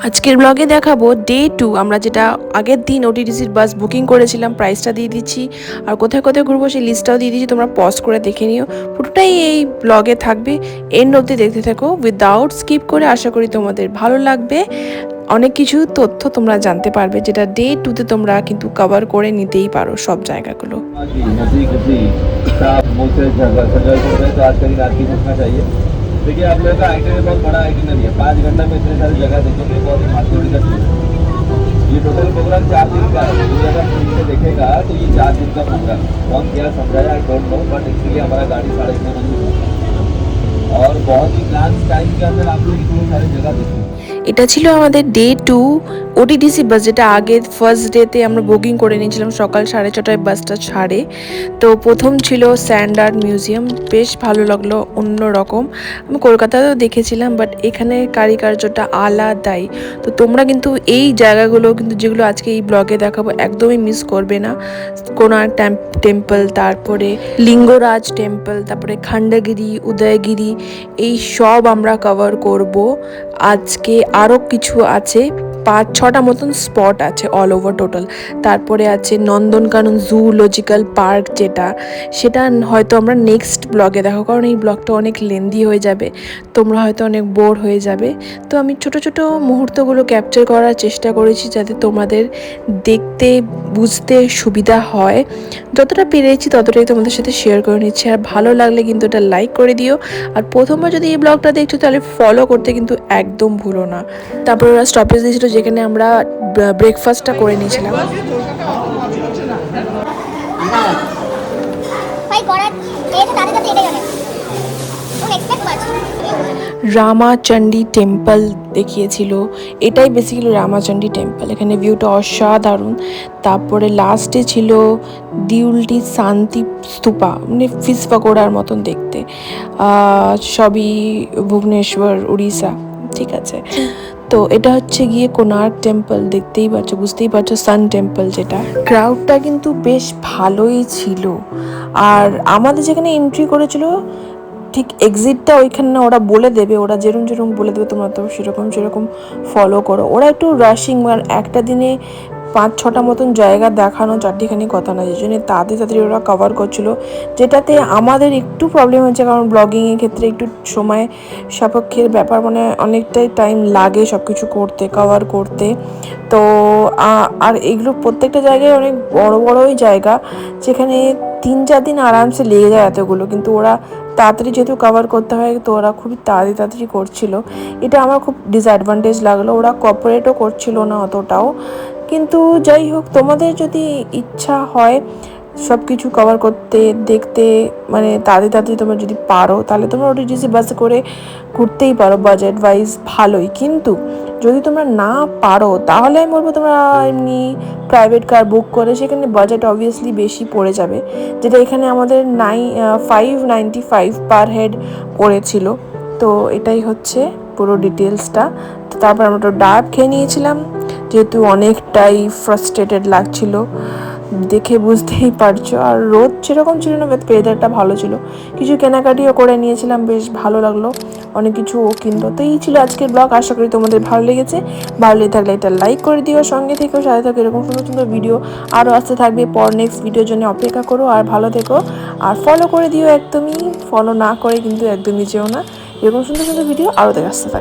আজকের ব্লগে দেখাবো ডে 2 আমরা যেটা আগের দিন ওটিটিসির বাস বুকিং করেছিলাম, প্রাইসটা দিয়ে দিচ্ছি আর কোথায় কোথায় ঘুরবো সেই লিস্টটাও দিয়ে দিচ্ছি। তোমরা পজ করে দেখে নিও, পুরোটাই এই ব্লগে থাকবে। এন্ড অবধি দেখতে থাকো উইদাউট স্কিপ করে। আশা করি তোমাদের ভালো লাগবে, অনেক কিছু তথ্য তোমরা জানতে পারবে যেটা ডে 2তে তোমরা কিন্তু কভার করে নিতেই পারো সব জায়গাগুলো। देखिए आप लोगों का आइटनरी बहुत बड़ा आइटनरी है। 5 घंटा में इतने सारी जगह देखेंगे, बहुत ही माथोड़ी का चीज है। ये टोटल प्रोग्राम 4 दिन का है। जो अगर फिल्म से देखेगा तो ये 4 दिन का प्रोग्राम कौन क्या समझाया आई डोंट नो, बट इसके लिए हमारा गाड़ी 6:30 बजे और बहुत ही प्लान टाइम के अंदर आप लोग इतनी सारी जगह देखेंगे। এটা ছিল আমাদের ডে 2 ওটিডিসি বাস, যেটা আগে ফার্স্ট ডেতে আমরা বুকিং করে নিয়েছিলাম। সকাল 6:30টায় বাসটা ছাড়ে। তো প্রথম ছিল স্যান্ড আর্ট মিউজিয়াম, বেশ ভালো লাগলো, অন্য রকম। আমি কলকাতাতেও দেখেছিলাম, বাট এখানে কারিকার্যটা আলাদাই। তো তোমরা কিন্তু এই জায়গাগুলো কিন্তু যেগুলো আজকে এই ব্লগে দেখাবো একদমই মিস করবে না। কোণার্ক টেম্পল, তারপরে লিঙ্গরাজ টেম্পল, তারপরে খণ্ডগিরি, উদয়গিরি, এই সব আমরা কভার করব আজকে। আরও কিছু আছে, 5-6টা মতন স্পট আছে অল ওভার টোটাল। তারপরে আছে নন্দনকানন জুলজিক্যাল পার্ক, সেটা হয়তো আমরা নেক্সট ব্লগে দেখো, কারণ এই ব্লগটা অনেক লেন্দি হয়ে যাবে, তোমরা হয়তো অনেক বোর হয়ে যাবে। তো আমি ছোট ছোট মুহূর্তগুলো ক্যাপচার করার চেষ্টা করেছি যাতে তোমাদের দেখতে বুঝতে সুবিধা হয়। যতটা পেরেছি ততটাই তোমাদের সাথে শেয়ার করে নিচ্ছি। আর ভালো লাগলে কিন্তু এটা লাইক করে দিও। আর প্রথমবার যদি এই ব্লগটা দেখছো তাহলে ফলো করতে কিন্তু একদম ভুলো না। তারপরে ওরা স্টপেজ দিয়েছিল যেখানে আমরা ব্রেকফাস্টটা করে নিয়েছিলাম। রামাচণ্ডী টেম্পল দেখিয়েছিল, এটাই বেসিক্যালি রামাচণ্ডী টেম্পল। এখানে ভিউটা অসাধারণ। তারপরে লাস্টে ছিল দিউলটি শান্তি স্তূপা, মানে ফিস পাকোড়ার মতন দেখতে, সবই ভুবনেশ্বর উড়িষ্যা, ঠিক আছে। তো এটা হচ্ছে গিয়ে কোণার্ক টেম্পল, দেখতেই পাচ্ছ, বুঝতেই পারছো, সান টেম্পল যেটা। ক্রাউডটা কিন্তু বেশ ভালোই ছিল। আর আমাদের যেখানে এন্ট্রি করেছিল ঠিক এক্সিটটা ওইখানে না, ওরা বলে দেবে, ওরা যেরকম যেরকম বলে দেবে তোমরা তো সেরকম সেরকম ফলো করো। ওরা একটু রাশিং, মানে একটা দিনে 5-6টা মতন জায়গা দেখানো চারটিখানি কথা না, যে জন্য তাড়াতাড়ি ওরা কভার করছিলো, যেটাতে আমাদের একটু প্রবলেম হচ্ছে, কারণ ব্লগিংয়ের ক্ষেত্রে একটু সময় সাপেক্ষের ব্যাপার, মানে অনেকটাই টাইম লাগে সব কিছু করতে, কভার করতে। তো আর এগুলো প্রত্যেকটা জায়গায় অনেক বড় বড়ই জায়গা, যেখানে 3-4 দিন আরামসে লেগে যায় এতগুলো, কিন্তু ওরা তাড়াতাড়ি যেহেতু কভার করতে হয় তো ওরা খুবই তাড়াতাড়ি করছিল। এটা আমার খুব ডিসঅ্যাডভান্টেজ লাগলো, ওরা কোঅপারেটও করছিল না অতটাও। কিন্তু যাই হোক, তোমাদের যদি ইচ্ছা হয় সব কিছু কভার করতে, দেখতে, মানে তাড়াতাড়ি তোমরা যদি পারো তাহলে তোমরা ওটিটিসি বাসে করে ঘুরতেই পারো, বাজেট ওয়াইজ ভালোই। কিন্তু যদি তোমরা না পারো তাহলে আমি বলবো তোমরা এমনি প্রাইভেট কার বুক করে, সেখানে বাজেট অবভিয়াসলি বেশি পড়ে যাবে, যেটা এখানে আমাদের 595 পার হেড পড়েছিল। তো এটাই হচ্ছে পুরো ডিটেলসটা। তো তারপর আমরা তো ডাব খেয়ে নিয়েছিলাম, যেহেতু অনেকটাই ফ্রাস্ট্রেটেড লাগছিল, দেখে বুঝতেই পারছো। আর রোদ সেরকম ছিল না, ওয়েদারটা ভালো ছিল। কিছু কেনাকাটিও করে নিয়েছিলাম, বেশ ভালো লাগলো, অনেক কিছু ও কিনলো। তো এই ছিল আজকের ব্লগ, আশা করি তোমাদের ভালো লেগেছে। ভালো লেগে থাকলে এটা লাইক করে দিও, সঙ্গে থেকেও সাথে থাকো, এরকম সুন্দর সুন্দর ভিডিও আরও আসতে থাকবে। পর নেক্সট ভিডিওর জন্য অপেক্ষা করো, আর ভালো থেকো। আর ফলো করে দিও, একদমই ফলো না করে কিন্তু একদমই যেও না, এরকম সুন্দর সুন্দর ভিডিও আরও আসতে থাকবে।